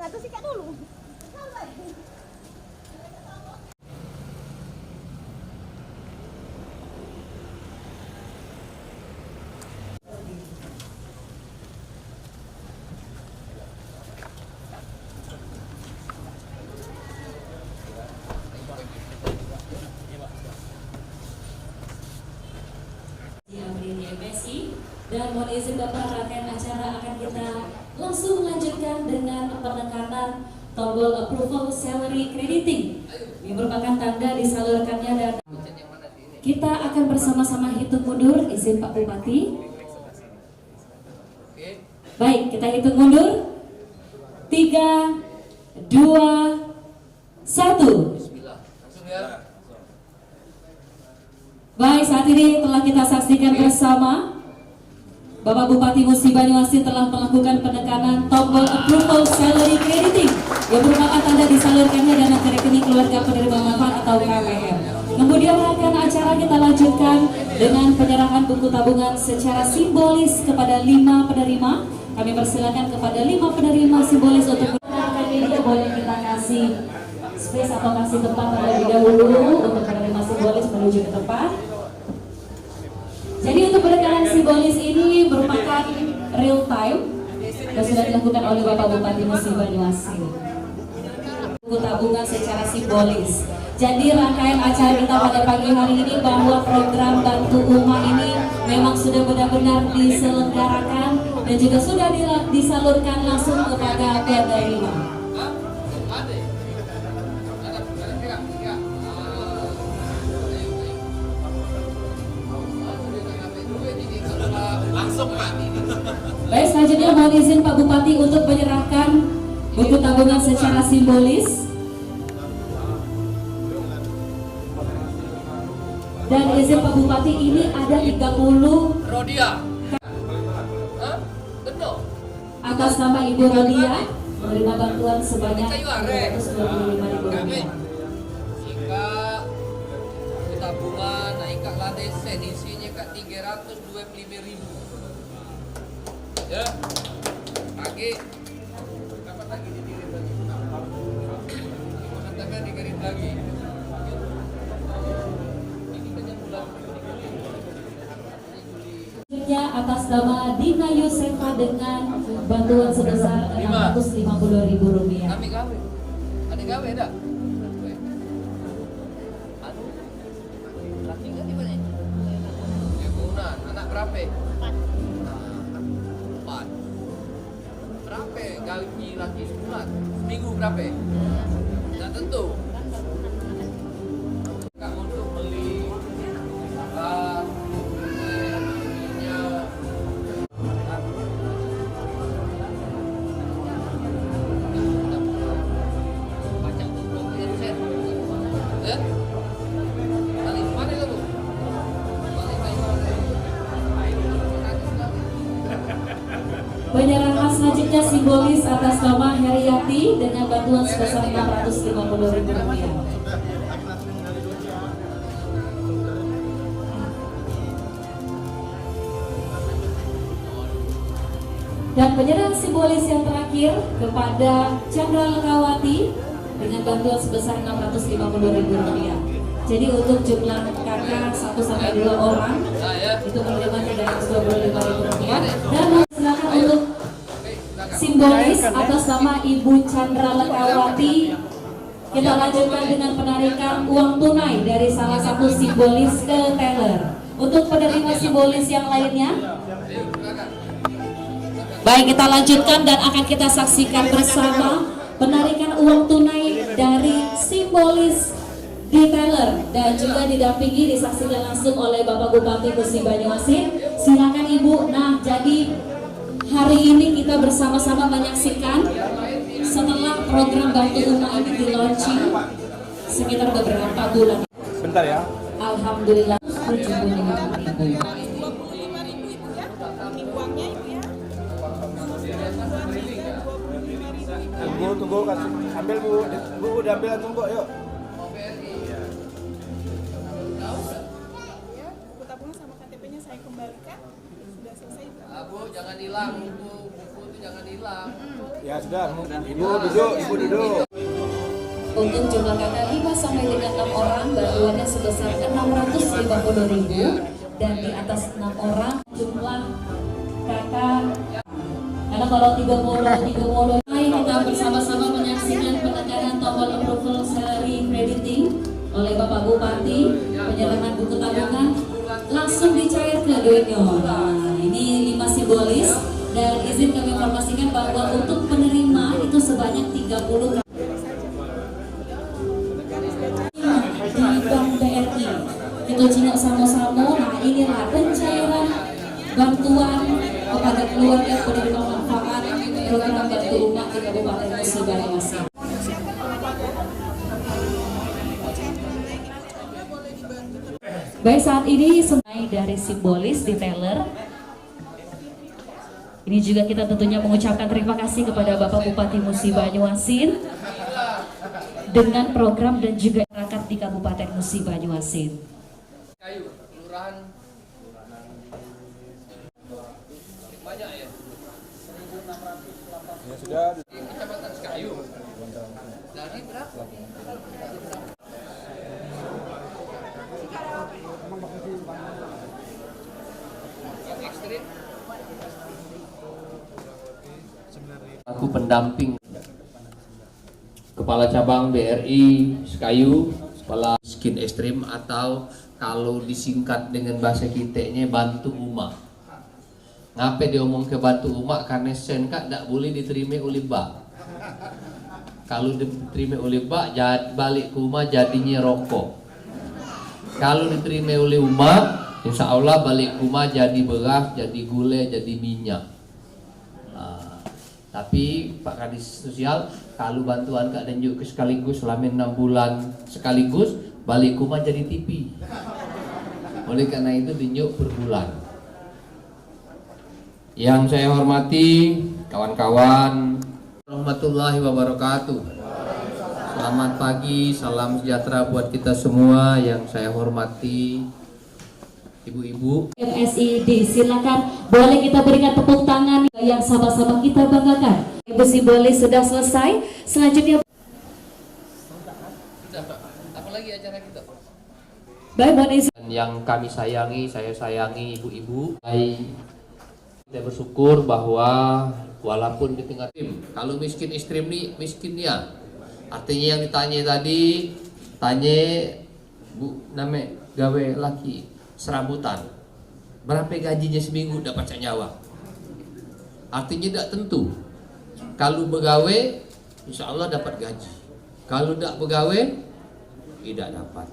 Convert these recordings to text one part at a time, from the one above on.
satu sikat dulu. Dan mohon izin Bapak, rangkaian acara akan kita langsung lanjutkan dengan penekanan tombol approval salary crediting. Ini merupakan tanda disalurkannya dan kita akan bersama-sama hitung mundur. Izin Pak Bupati. Baik, kita hitung mundur. 3, 2, 1. Baik, saat ini telah kita saksikan bersama Bapak Bupati Musi Banyuasin telah melakukan penekanan tombol approval salary crediting yang merupakan tanda disalurkannya dana ke rekening keluarga penerima manfaat atau KPR. Kemudian rangkaian acara kita lanjutkan dengan penyerahan buku tabungan secara simbolis kepada 5 penerima. Kami persilakan kepada 5 penerima simbolis untuk mengenalkan media. Boleh kita kasih space atau kasih tempat terlebih dahulu untuk penerima simbolis menuju ke tempat. Jadi untuk penekanan simbolis ini merupakan real time yang sudah dilakukan oleh Bapak Bupati Musi Banyuasin. Buku tabungan secara simbolis. Jadi rangkaian acara kita pada pagi hari ini bahwa program Bantu Uma ini memang sudah benar-benar diselenggarakan dan juga sudah disalurkan langsung kepada penerima. Baik, selanjutnya mohon izin Pak Bupati untuk menyerahkan buku tabungan secara simbolis. Dan izin Pak Bupati, ini ada 30 Rodia. atas nama Ibu Rodia menerima bantuan sebanyak Rp225.000. Jika tabungan naik ke ladesen isinya ke 325.000. Ya, pagi dapat lagi dikirim lagi. Mengatakan dikirim lagi. Ini kan yang bulan Juli. Atas nama Dina Yusefa dengan bantuan sebesar Rp650.000. Kami gawe. Ada gawe enggak? Laki enggak di mana? Ya bulan, anak berapa? Berapa gaji laki sebulan? Seminggu berapa? Tidak tentu. Kak untuk beli minyak, pajak untuk sen. Balik mana kamu? Balik Penyerahan selanjutnya simbolis atas nama Heriati dengan bantuan sebesar Rp650.000. Dan penyerahan simbolis yang terakhir kepada Chandra Lekawati dengan bantuan sebesar Rp650.000. Jadi untuk jumlah kakak 1-2 orang itu menerima Rp325.000. Dan silakan untuk simbolis atas nama Ibu Chandra Lekawati kita lanjutkan dengan penarikan uang tunai dari salah satu simbolis ke teller. Untuk penerima simbolis yang lainnya, baik, kita lanjutkan dan akan kita saksikan bersama penarikan uang tunai dari simbolis di teller dan juga didampingi disaksikan langsung oleh Bapak Bupati Musi Banyuasin. Silakan Ibu. Nah, jadi hari ini kita bersama-sama menyaksikan setelah program Bantu Uma ini di launching sekitar beberapa bulan. Bentar ya. Alhamdulillah 75.000. Tunggu kasih ambil Bu udah ambil langsung Bu, yuk. Ya, buku tabungan sama KTP-nya saya kembalikan. Sudah selesai. Bu, jangan hilang buku itu jangan hilang. Ya sudah. Ibu duduk, ibu duduk. Untuk jumlah kakak 5 sampai dengan 6 orang, bantuannya sebesar 650.000, dan di atas 6 orang jumlah kakak. Karena kalau 30, mari kita bersama-sama menyaksikan penekanan tombol approval salary crediting oleh Bapak Bupati, penyerahan buku tabungan langsung dicairkan duitnya. Nah, ini 5 simbolis, dan izin kami informasikan bahwa untuk penerima itu sebanyak 30 di Bank BRI. Itu Cina sama-sama. Nah, inilah pencairan bantuan kepada keluarga penerima manfaat program Bantu Umat di Kabupaten Musi Banyuasin. Baik, saat ini semai dari simbolis di teller. Ini juga kita tentunya mengucapkan terima kasih kepada Bapak Bupati Musi Banyuasin dengan program dan juga masyarakat di Kabupaten Musi Banyuasin. Kayu, kelurahan banyak ya. Ya sudah. Di Kecamatan Sekayu. Dari berapa? Yang ekstrim. Aku pendamping Kepala Cabang BRI Sekayu, Kepala Miskin Ekstrim, atau kalau disingkat dengan bahasa kitanya bantu umat. Ngapa diomong ke bantu umat? Karena sen kak tidak boleh diterima oleh bak. Kalau diterima oleh bak, balik ke rumah jadinya rokok. Kalau diterima oleh umat, insya Allah balik ke rumah jadi beras, jadi gula, jadi minyak. Tapi Pak Kadis Sosial, kalau bantuan Kak dan juga sekaligus selama 6 bulan sekaligus, balik rumah jadi TV. Oleh karena itu dinyuk per bulan. Yang saya hormati kawan-kawan, warahmatullahi wabarakatuh. Selamat pagi, salam sejahtera buat kita semua. Yang saya hormati ibu-ibu MSID, silakan boleh kita berikan tepuk tangan yang sama-sama kita banggakan. Ibu simbolis sudah selesai. Selanjutnya Sudah, Pak. Apa lagi acara kita? baik, mohon izin. dan yang kami sayangi, saya sayangi ibu-ibu. Kita bersyukur bahwa walaupun di tengah tim, kalau miskin ekstrim nih miskinnya, artinya yang ditanya tadi, tanya bu nama gawe laki serabutan, berapa gajinya seminggu, dapat saya jawab. Artinya tidak tentu. Kalau begawe, insya Allah dapat gaji. Kalau tidak begawe, tidak dapat.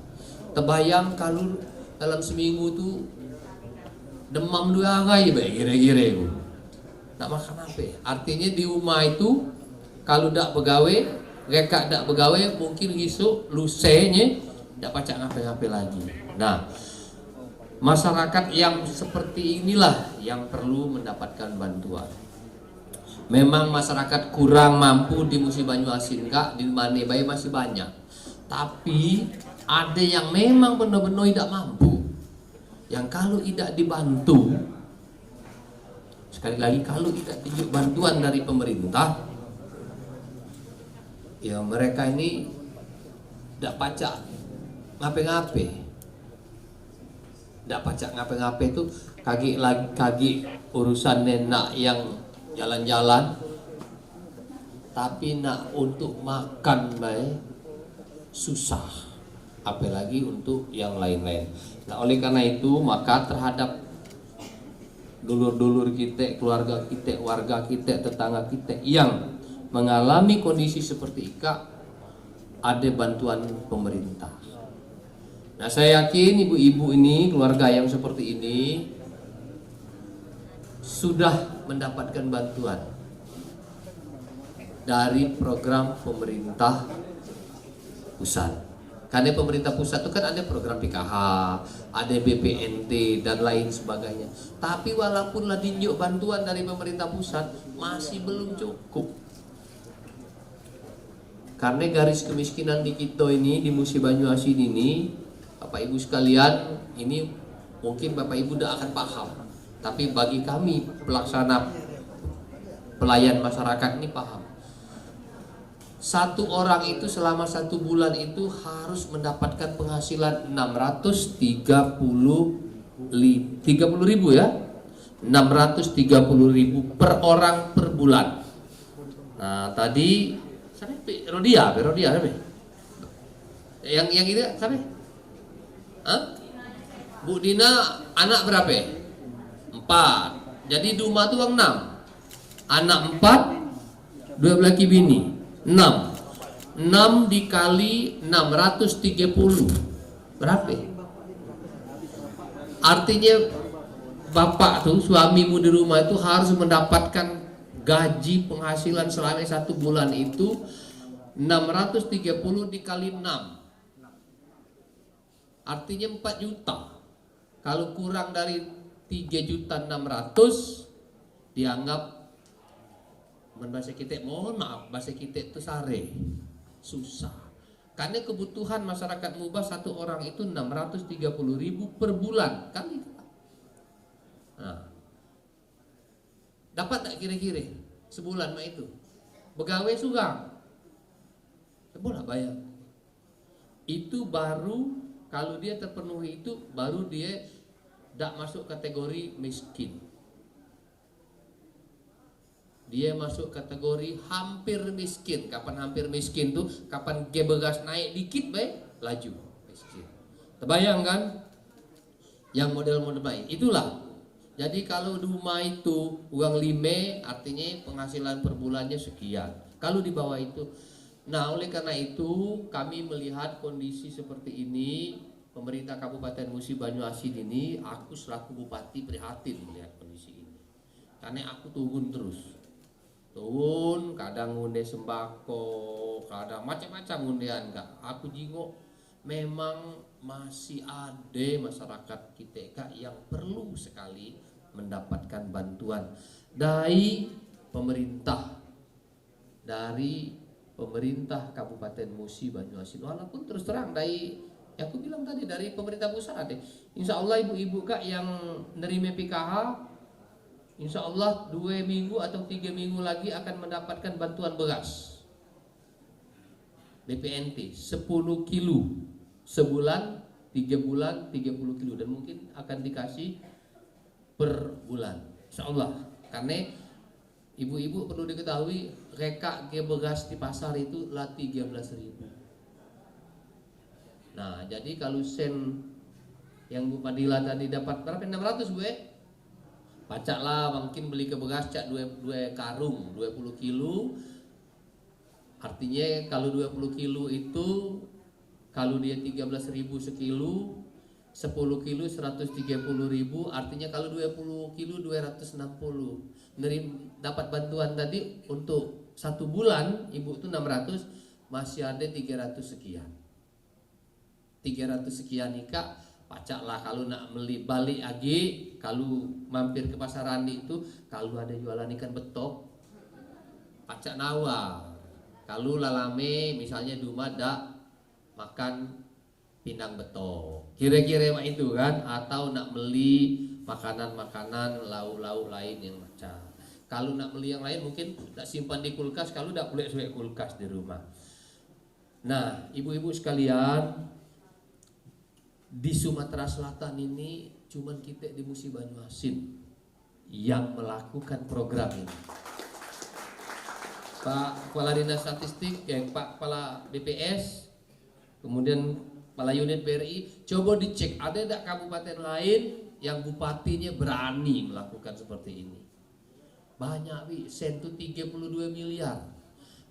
Terbayang kalau dalam seminggu tu demam 2 hari, kira-kira itu. Tak makan apa? Artinya di rumah itu kalau tidak begawe, mereka tidak begawe, mungkin esok lusenya tidak pacak ngapain-ngapain lagi. Nah, masyarakat yang seperti inilah yang perlu mendapatkan bantuan. Memang masyarakat kurang mampu di Musi Banyuasin, Kak, di Mane Bayi masih banyak. Tapi ada yang memang benar-benar tidak mampu. Yang kalau tidak dibantu, sekali lagi kalau tidak ditunjuk bantuan dari pemerintah, ya mereka ini tidak pacak ngapain-ngapain. Tidak pacak ngapain-ngapain itu kaki urusan nak yang jalan-jalan, tapi nak untuk makan baik susah, apalagi untuk yang lain-lain. Nah, oleh karena itu maka terhadap dulur-dulur kita, keluarga kita, warga kita, tetangga kita yang mengalami kondisi seperti Ika, ada bantuan pemerintah. Nah, saya yakin ibu-ibu ini, keluarga yang seperti ini sudah mendapatkan bantuan dari program pemerintah pusat. Karena pemerintah pusat itu kan ada program PKH, ada BPNT dan lain sebagainya. Tapi walaupun lah dinyuk bantuan dari pemerintah pusat, masih belum cukup. Karena garis kemiskinan di kita ini, di Musi Banyuasin ini, Bapak Ibu sekalian, ini mungkin Bapak Ibu tidak akan paham. Tapi bagi kami pelaksana pelayan masyarakat ini paham. Satu orang itu selama 1 bulan itu harus mendapatkan penghasilan 630.000 ya, 630.000 per orang per bulan. Nah tadi sampai Rodia sampai yang itu sampai Bu Dina anak berapa? 4. Jadi di rumah tuh 6. Anak 4, 2 laki bini 6 dikali 630 berapa? Artinya bapak tuh, suamimu di rumah itu harus mendapatkan gaji penghasilan selama 1 bulan itu 630 dikali 6, artinya 4 juta. Kalau kurang dari 3.600.000 dianggap bahasa kita, mohon maaf, bahasa kita itu sare, susah. Karena kebutuhan masyarakat Mubah satu orang itu 630.000 per bulan kali. Nah, dapat tak kira-kira sebulan mah itu? Pegawai sugang, boleh bayar. Itu baru kalau dia terpenuhi itu baru dia tak masuk kategori miskin. Dia masuk kategori hampir miskin. Kapan hampir miskin tuh? Kapan beras naik dikit baik laju miskin. Terbayang kan? Yang model-model baik. Itulah. Jadi kalau di rumah itu uang 5 artinya penghasilan per bulannya sekian. Kalau di bawah itu. Nah oleh karena itu kami melihat kondisi seperti ini, pemerintah Kabupaten Musi Banyuasin ini, aku selaku bupati prihatin melihat kondisi ini. Karena aku turun terus. Turun, kadang ngunde sembako, kadang macam-macam ngundian kak. Aku jingok, memang masih ada masyarakat kita kak yang perlu sekali mendapatkan bantuan dari pemerintah Kabupaten Musi Banyuasin. Walaupun terus terang dari, aku bilang tadi dari pemerintah pusat ada. Insya Allah ibu-ibu kak yang nerima PKH, insya Allah 2 minggu atau 3 minggu lagi akan mendapatkan bantuan beras BPNT 10 kilo sebulan, 3 bulan 30 kilo, dan mungkin akan dikasih per bulan insya Allah. Karena ibu-ibu perlu diketahui reka ke beras di pasar itu lah 13.000. Nah jadi kalau sen yang Bu Padila tadi dapat berapa? 600 gue pacak lah, mungkin beli ke beras cak 2 karung 20 kilo. Artinya kalau 20 kilo itu kalau dia 13.000 sekilo, 10 kilo 130.000, artinya kalau 20 kilo 260. Dapat bantuan tadi untuk 1 bulan ibu itu 600, masih ada 300 sekian. 300 sekian nikah pacak lah. Kalau nak beli balik lagi, kalau mampir ke pasar Randi itu, kalau ada jualan ikan betok pacak nawa. Kalau lalame misalnya di rumah dak makan pindang betok, kira-kira itu kan. Atau nak beli makanan-makanan lauk-lauk lain yang macam. Kalau nak beli yang lain mungkin nak simpan di kulkas, kalau tak boleh suai kulkas di rumah. Nah ibu-ibu sekalian, di Sumatera Selatan ini cuman kita di Musi Banyuasin yang melakukan program ini. Pak Kepala Dinas Statistik, Pak Kepala BPS, kemudian Kepala Unit BRI, coba dicek ada tidak kabupaten lain yang bupatinya berani melakukan seperti ini. Banyak wi, sen itu 32 miliar.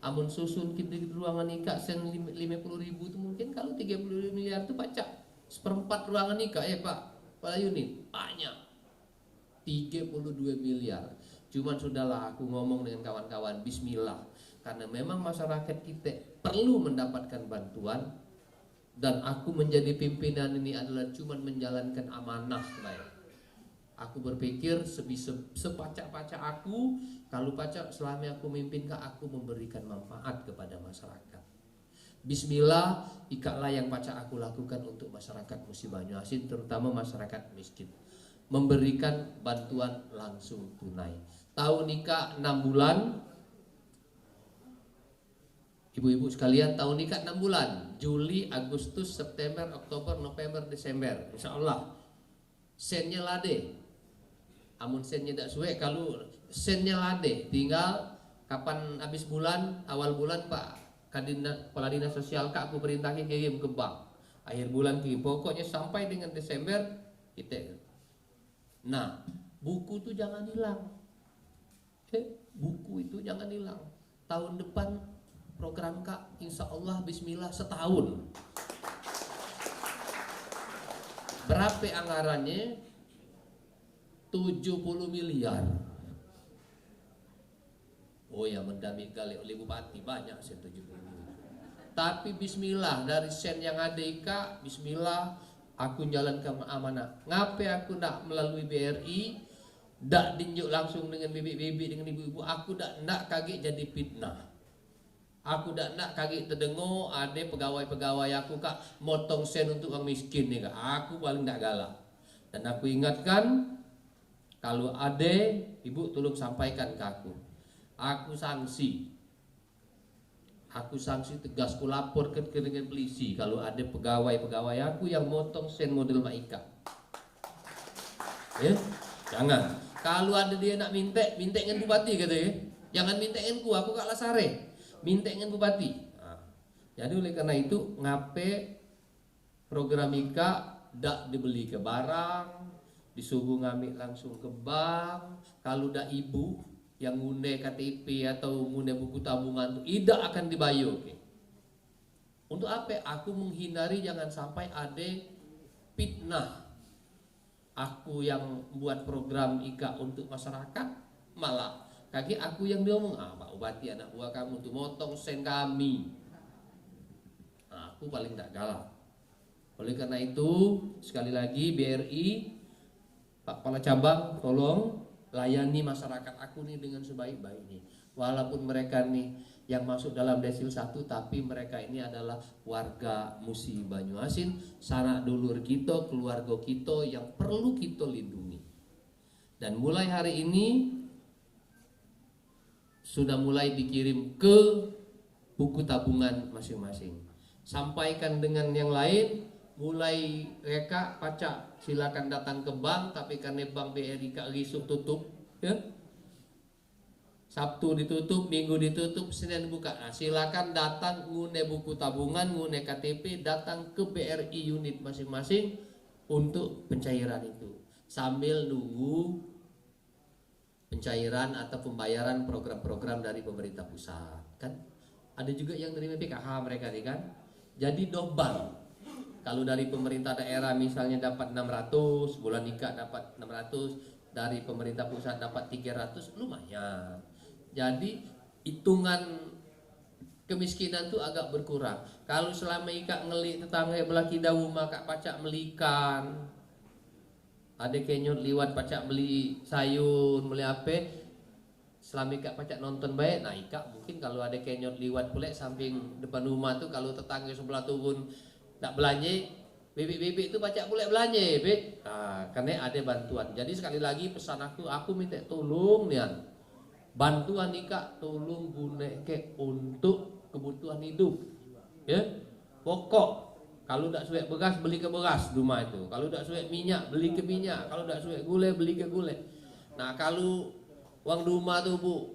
Amun susun kita di ruangan nikah sen 50.000 itu mungkin kalau 32 miliar itu pacak 1/4 ruangan nikah ya Pak Kepala Unit, banyak 32 miliar. Cuman sudahlah aku ngomong dengan kawan-kawan, bismillah, karena memang masyarakat kita perlu mendapatkan bantuan, dan aku menjadi pimpinan ini adalah cuman menjalankan amanah saya. Aku berpikir sepacak-pacak aku, kalau pacak selama aku mimpin aku memberikan manfaat kepada masyarakat. Bismillah, ikatlah yang pacak aku lakukan untuk masyarakat Musi Banyuasin, terutama masyarakat miskin, memberikan bantuan langsung tunai. tahun nikah 6 bulan. Ibu-ibu sekalian, tahun nikah 6 bulan. Juli, Agustus, September, Oktober, November, Desember. Insya Allah sennya lade. Amun sennya tak suwe, kalau sennya lade, tinggal kapan habis bulan, awal bulan Pak Kepala Dinas Sosial Kak, aku perintahkan kirim ke bank. Akhir bulan kirim, pokoknya sampai dengan Desember kita. Nah, buku itu jangan hilang. Buku itu jangan hilang. Tahun depan program Kak, insya Allah bismillah setahun. Berapa anggarannya? 70 miliar. Oh ya, mendami kali oleh bupati banyak sen 70 miliar. Tapi bismillah, dari sen yang ada Kak, bismillah aku jalankan amanah. Ngapain aku nak melalui BRI, dak dinjuk langsung dengan bibik-bibik dengan ibu-ibu, aku dak nak kaget jadi fitnah. Aku dak nak kaget terdengar ada pegawai-pegawai aku Kak motong sen untuk orang miskin nih Kak. Aku paling dak galak. Dan aku ingatkan, kalau ada ibu tolong sampaikan ke aku. Aku sanksi tegas, aku laporkan ke dengan polisi kalau ada pegawai-pegawai aku yang motong sen model Maika. Ya, jangan. Kalau ada dia nak minta dengan bupati kata ya. Jangan minta dengan aku kalah sare. Minta dengan bupati. Nah, jadi oleh karena itu ngape program Ika dak dibeli ke barang, disuruh ngambil langsung ke bank. Kalau dak ibu yang ngunde KTP atau ngunde buku tabungan itu tidak akan dibayar. Okay? Untuk apa? Aku menghindari jangan sampai ada fitnah. Aku yang buat program Ika untuk masyarakat, malah kaki aku yang diomong, Pak Bupati anak buah kamu untuk motong sen kami. Nah, aku paling tak galak. Oleh karena itu sekali lagi BRI, Pak Kepala Cabang, tolong layani masyarakat aku nih dengan sebaik-baiknya. Walaupun mereka nih yang masuk dalam desil 1, tapi mereka ini adalah warga Musi Banyuasin, sanak dulur kita, keluarga kita yang perlu kita lindungi. Dan mulai hari ini sudah mulai dikirim ke buku tabungan masing-masing. Sampaikan dengan yang lain, mulai reka pacak silakan datang ke bank, tapi karena bank BRI Kak Risuk tutup ya. Sabtu ditutup, Minggu ditutup, Senin buka. Nah, silakan datang ngune buku tabungan, ngune KTP, datang ke BRI unit masing-masing untuk pencairan itu. Sambil nunggu pencairan atau pembayaran program-program dari pemerintah pusat. Kan ada juga yang terima PKH mereka nih kan. Jadi double. Kalau dari pemerintah daerah misalnya dapat 600, bulan nikah dapat 600, dari pemerintah pusat dapat 300, lumayan. Jadi hitungan kemiskinan itu agak berkurang. Kalau selama Ika ngelik tetangga belah kidawu maka pacak melikan, ada kenyot liwat pacak beli sayur, beli apa, selama Ika pacak nonton baik. Nah Ika mungkin kalau ada kenyot liwat pulek samping depan rumah tuh, kalau tetangga sebelah turun tak belanja, bebek-bebek itu pacak pulek belanja, bebek. Nah, karena ada bantuan. Jadi sekali lagi pesan aku minta tolong nih. Bantuan Ika tolong gunakan untuk kebutuhan hidup ya, pokok. Kalau tak suek beras beli ke beras rumah itu, kalau tak suek minyak beli ke minyak, kalau tak suek gulai beli ke gulai. Nah kalau uang rumah tuh Bu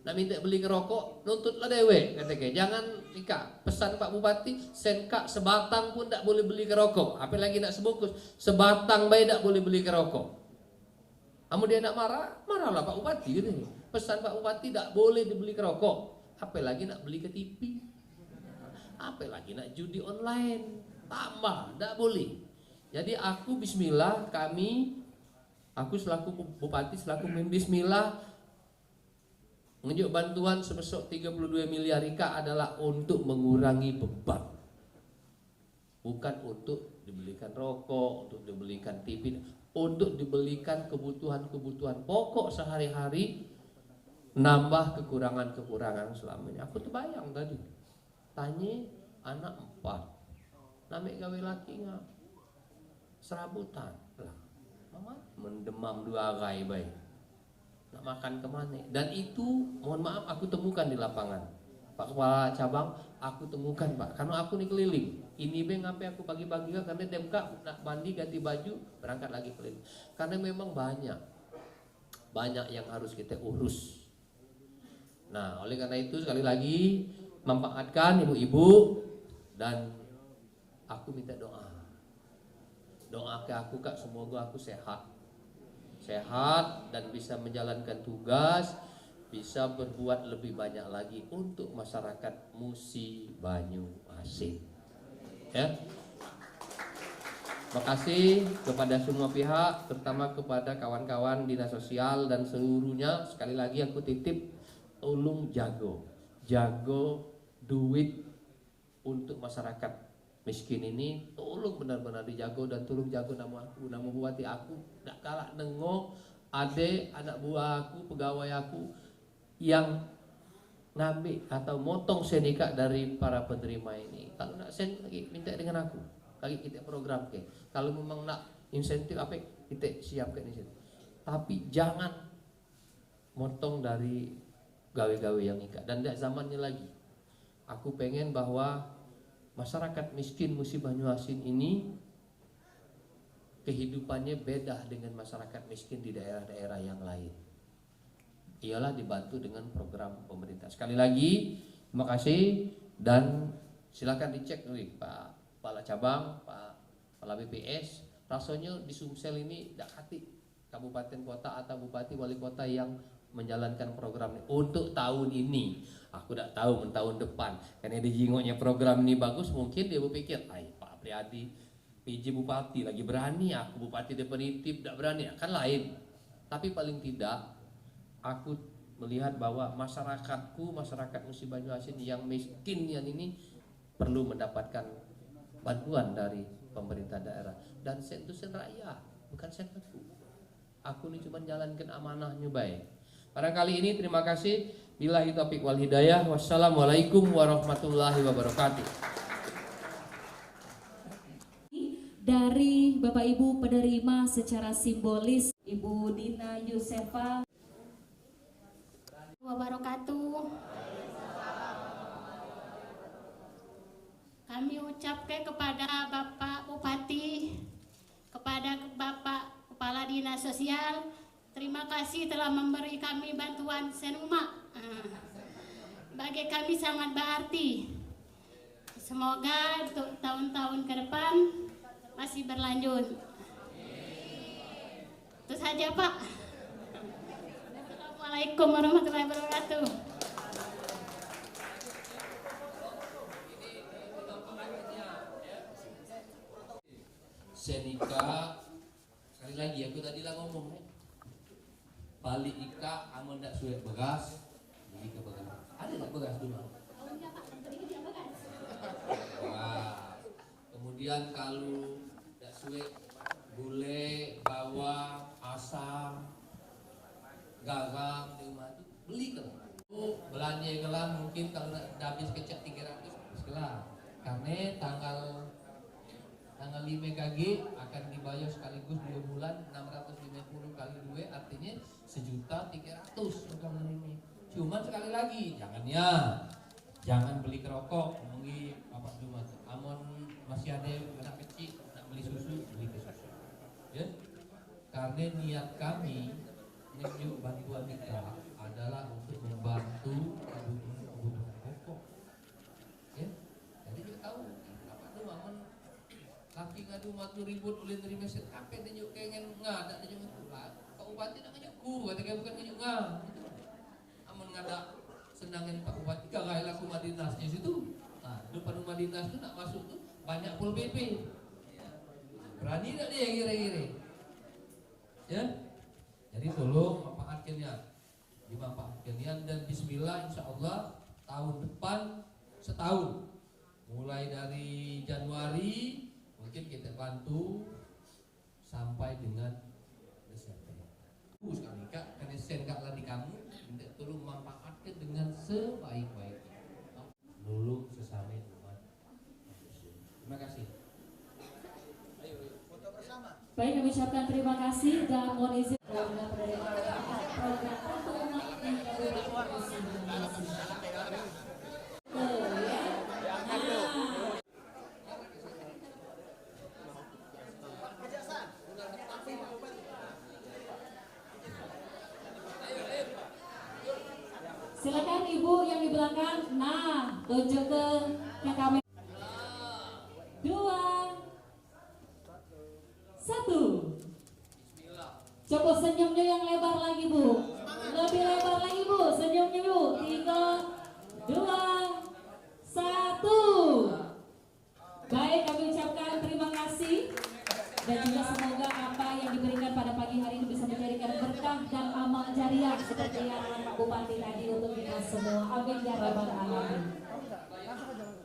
nak minta beli ke rokok, nuntutlah dewe katakan. Jangan Ika pesan Pak Bupati, sen Kak sebatang pun tak boleh beli ke rokok, apalagi nak sebungkus, sebatang baik tak boleh beli ke rokok. Kamu dia nak marah, marahlah Pak Bupati gitu. Pesan Pak Bupati tak boleh dibeli ke rokok, apalagi nak beli ke TV, apalagi nak judi online, tambah tak boleh. Jadi aku bismillah, aku selaku Bupati, selaku bismillah menunjuk bantuan sebesar 32 miliar Ika adalah untuk mengurangi beban, bukan untuk dibelikan rokok, untuk dibelikan TV, untuk dibelikan kebutuhan-kebutuhan pokok sehari-hari, nambah kekurangan-kekurangan selamanya. Aku terbayang tadi tanya anak 4 namek gawe laki ngap serabutan lah, mama mendemam 2 hari baik. nak makan kemana. Dan itu mohon maaf aku temukan di lapangan. Pak Kepala Cabang, aku temukan Pak, karena aku nih keliling. Ini be ngapain aku pagi-pagi karena DMK nak mandi ganti baju berangkat lagi keliling. Karena memang banyak yang harus kita urus. Nah, oleh karena itu sekali lagi manfaatkan ibu-ibu dan aku minta doa ke aku Kak, semoga aku sehat dan bisa menjalankan tugas, bisa berbuat lebih banyak lagi untuk masyarakat Musi Banyuasin. Ya. Terima kasih kepada semua pihak, terutama kepada kawan-kawan dinas sosial dan seluruhnya. Sekali lagi aku titip, tolong jago duit untuk masyarakat miskin ini, tolong benar-benar dijago dan tolong jago nama bupati aku. Tak kalah nengok anak buah aku, pegawai aku yang ngambil atau motong senika dari para penerima ini. Kalau nak sen lagi minta dengan aku, lagi kita program ke. Kalau memang nak insentif apa kita siapkan insentif. Tapi jangan motong dari gawe-gawe yang ikat. Dan tidak zamannya lagi. Aku pengen bahwa masyarakat miskin Musi Banyuasin ini kehidupannya beda dengan masyarakat miskin di daerah-daerah yang lain. Ialah dibantu dengan program pemerintah. Sekali lagi terima kasih dan silakan dicek nih Pak Kepala Cabang, Pak Kepala BPS. Rasanya di Sumsel ini tidak hati kabupaten kota atau bupati wali kota yang menjalankan program ini untuk tahun ini. Aku tidak tahu tahun depan karena dia jingoknya program ini bagus, mungkin dia berpikir, Pak Priadi PJ bupati lagi berani, aku bupati definitif tidak berani, akan lain. Tapi paling tidak aku melihat bahwa masyarakat Musi Banyuasin yang miskin ini perlu mendapatkan bantuan dari pemerintah daerah. Dan sen itu sen rakyat, bukan sen aku. Aku ini cuma jalankan amanahnya baik. Pada kali ini terima kasih. Billahi taufiq wal hidayah. Wassalamualaikum warahmatullahi wabarakatuh. Dari Bapak Ibu penerima secara simbolis, Ibu Dina Yusefa wabarakatuh. Kami ucapkan kepada Bapak Bupati, kepada Bapak Kepala Dinas Sosial, terima kasih telah memberi kami bantuan senuma. Bagi kami sangat berarti. Semoga untuk tahun-tahun ke depan masih berlanjut. Itu saja Pak. Assalamualaikum warahmatullahi wabarakatuh. Senika sekali lagi aku tadi lah ngomong balik ika amun ndak suwe beras beli ke beras. Ada tak beras dulu? Kemudian kalau ndak suwe gule, bawang, asam, garam di rumah itu beli ke. Belanja kelah mungkin kalau habis kecek 300 sekelah. Karena tanggal 5 KG akan dibayar sekaligus 2 bulan 650 kali 2 artinya 1.300.000 untuk ini. Cuman sekali lagi jangan beli kerokok, mungkin bapak rumah. Amon masih ada anak kecil nak beli susu, beli ke susu. Ya. Karena niat kami menunjuk bantuan kita adalah untuk membantu kebutuhan pokok. Ya. Jadi kita tahu apa tuh amon laki ngadu matu ribut ulin terima set apa tunjuk kengen ngada tunjuk lah Pak Bupati nak ngajukku kata bukan ngajuk ngah amun ngada senangin Pak Bupati gak laku madinasnya situ. Nah depan rumah dinas tu nak masuk tu banyak pol PP berani tak dia kira-kira ya. Jadi tolong dimanfaatkan dan bismillah insyaallah tahun depan setahun mulai dari Januari mungkin kita bantu sampai dengan Desember. Sekali Kak, karena sen Kak lah di kamu, minta tolong manfaatkan dengan sebaik-baiknya. Nolong sesama umat manusia. Terima kasih. Ayo foto bersama. Baik, kami ucapkan terima kasih dan mohon izin program silakan. Nah, tunjuk ke kamera. 2, 1. Coba senyumnya yang lebar lagi Bu. Lebih lebar lagi Bu. Senyumnya Bu. 3, 2, 1. Baik, kami ucapkan terima kasih. Dan juga semoga apa yang diberikan pada pagi hari ini bisa menjadikan berkah dan amal jariah seperti yang Pak Bupati tadi untuk kita semua. Amin ya rabbal alamin.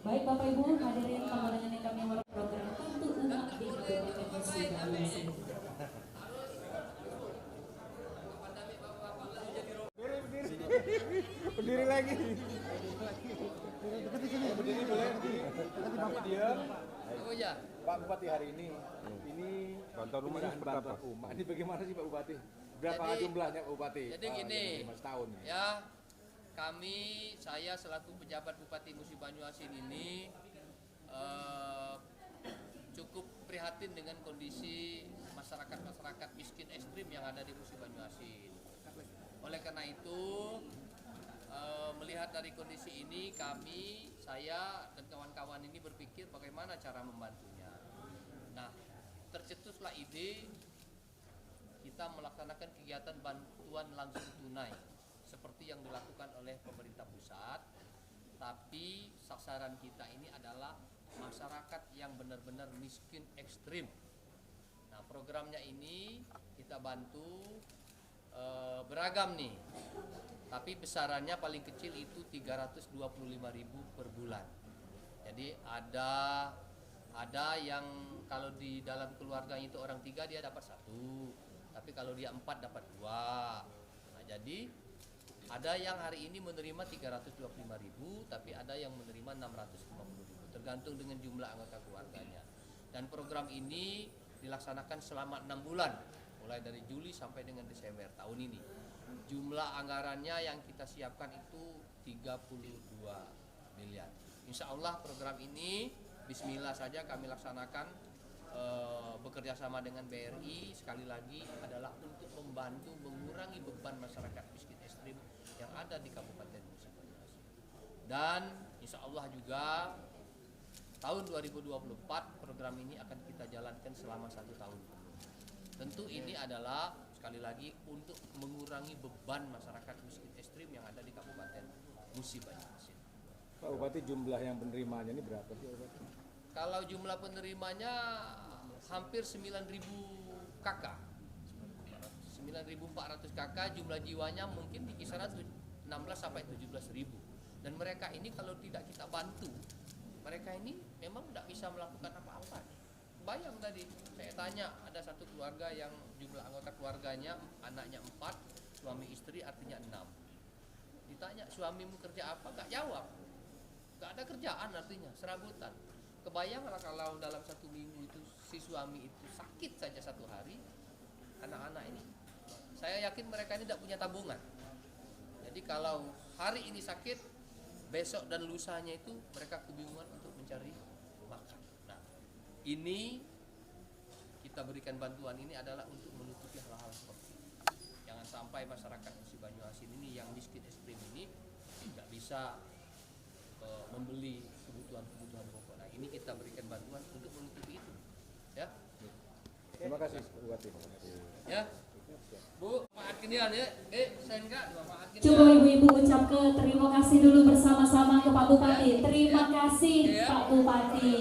Baik Bapak Ibu hadirin tamu dengan yang kami hormati, program Bantu Umat di Kabupaten Musi Banyuasin. Berdiri lagi. Berdiri boleh. Dia. Oh ya. Pak Bupati hari ini bantuan rumah ini seperti apa? Ini bagaimana sih Pak Bupati? Berapa jumlahnya Pak Bupati? Jadi gini, setahun. ya saya selaku pejabat Bupati Musi Banyuasin ini cukup prihatin dengan kondisi masyarakat miskin ekstrim yang ada di Musi Banyuasin. Oleh karena itu, melihat dari kondisi ini, saya dan kawan-kawan ini berpikir bagaimana cara membantunya. Nah, tercetuslah ide kita melaksanakan kegiatan bantuan langsung tunai seperti yang dilakukan oleh pemerintah pusat, tapi sasaran kita ini adalah masyarakat yang benar-benar miskin ekstrim. Nah, programnya ini kita bantu beragam nih, tapi besarannya paling kecil itu 325.000 per bulan. Jadi ada yang kalau di dalam keluarganya itu orang 3 dia dapat 1, tapi kalau dia 4 dapat 2. Nah, jadi ada yang hari ini menerima 325.000, tapi ada yang menerima 650.000, tergantung dengan jumlah anggota keluarganya. Dan program ini dilaksanakan selama 6 bulan, mulai dari Juli sampai dengan Desember tahun ini. Jumlah anggarannya yang kita siapkan itu 32 miliar. Insya Allah program ini bismillah saja kami laksanakan bekerja sama dengan BRI, sekali lagi adalah untuk membantu mengurangi beban masyarakat miskin ekstrim yang ada di Kabupaten Musi Banyuasin. Dan insya Allah juga tahun 2024 program ini akan kita jalankan selama 1 tahun. Tentu ini adalah sekali lagi untuk mengurangi beban masyarakat miskin ekstrim yang ada di Kabupaten Musi Banyuasin. Pak Bupati, jumlah yang penerimanya ini berapa sih Pak Bupati? Kalau jumlah penerimanya hampir 9.000 KK, 9.400 KK, jumlah jiwanya mungkin di kisaran 16 sampai 17.000. Dan mereka ini kalau tidak kita bantu, mereka ini memang tidak bisa melakukan apa-apa. Bayang tadi, saya tanya ada satu keluarga yang jumlah anggota keluarganya anaknya 4, suami istri artinya 6. Ditanya suamimu kerja apa? Gak jawab. Gak ada kerjaan artinya, serabutan. Kebayanglah kalau dalam 1 minggu itu si suami itu sakit saja 1 hari, anak-anak ini, saya yakin mereka ini tidak punya tabungan. Jadi kalau hari ini sakit, besok dan lusanya itu mereka kebingungan untuk mencari makan. Nah, ini kita berikan bantuan ini adalah untuk menutupi hal-hal seperti ini. Jangan sampai masyarakat Musi Banyuasin ini yang miskin ekstrim ini tidak bisa membeli kebutuhan pokok. Nah, ini kita berikan bantuan untuk menutupi itu. Ya. Terima kasih Pak Bupati. Ya. Bu, maafkan ya. Saya enggak maafkan. Coba ibu-ibu ucapkan terima kasih dulu bersama-sama ke Pak Bupati. Terima kasih Pak Bupati.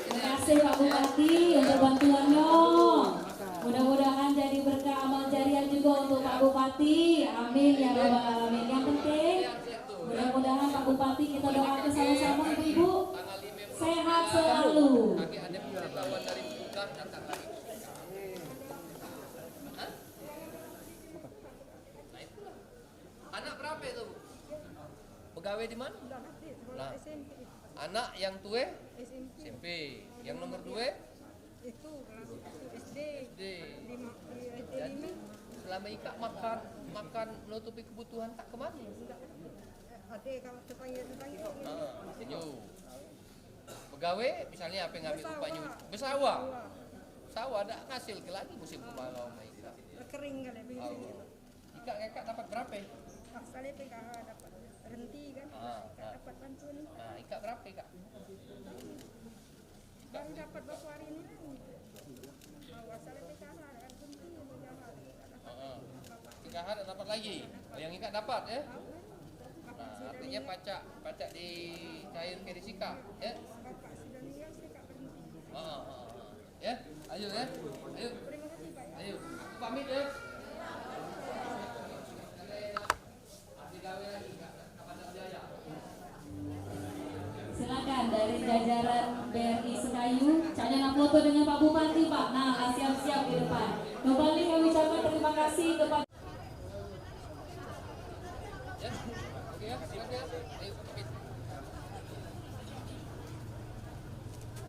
Terima kasih Pak Bupati untuk bantuannya. Mudah-mudahan jadi berkah amal jariah juga untuk Pak Bupati. Amin ya rabbal alamin. Yang penting mudah-mudahan Pak Bupati kita doakan sama-sama ibu-ibu sehat selalu. Kaki ada pemberitahuan dari petugas datang lagi. Hah? Nah itulah. Anak berapa itu? Pegawai di mana? Nah, anak yang tua SMP. Yang nomor 2 Itu SD. SD. Jadi selama Ika makan menutupi kebutuhan tak kemana? Ada kalau tetangga. Setuju. Pegawai misalnya apa yang ngambil upahnya sawah ada hasil ke lagi musim kemarau Ika. Kering kali Oh. ngekak dapat berapa? Asalnya PKH dapat berhenti kan, dapat bantuan ini. Nah, Ika berapa Ika? Baru dapat beberapa hari ini kan. Mau asalnya PKH kan berhenti PKH. Ika ada dapat lagi. Oh, yang Ika dapat ya? Nah, artinya pacak di cair ke risika, ya? Bapak sudah meninggal, saya tak berhenti. Ya, ayo ya, ayo, Terima kasih Pak. ayo, aku pamit ya. Silakan dari jajaran BRI Sekayu, carilah foto dengan Pak Bupati Pak. Nah, siap-siap di depan. Kembali kami ucapkan terima kasih kepada Ya, oke ya, silakan ya. Ayo, pamit.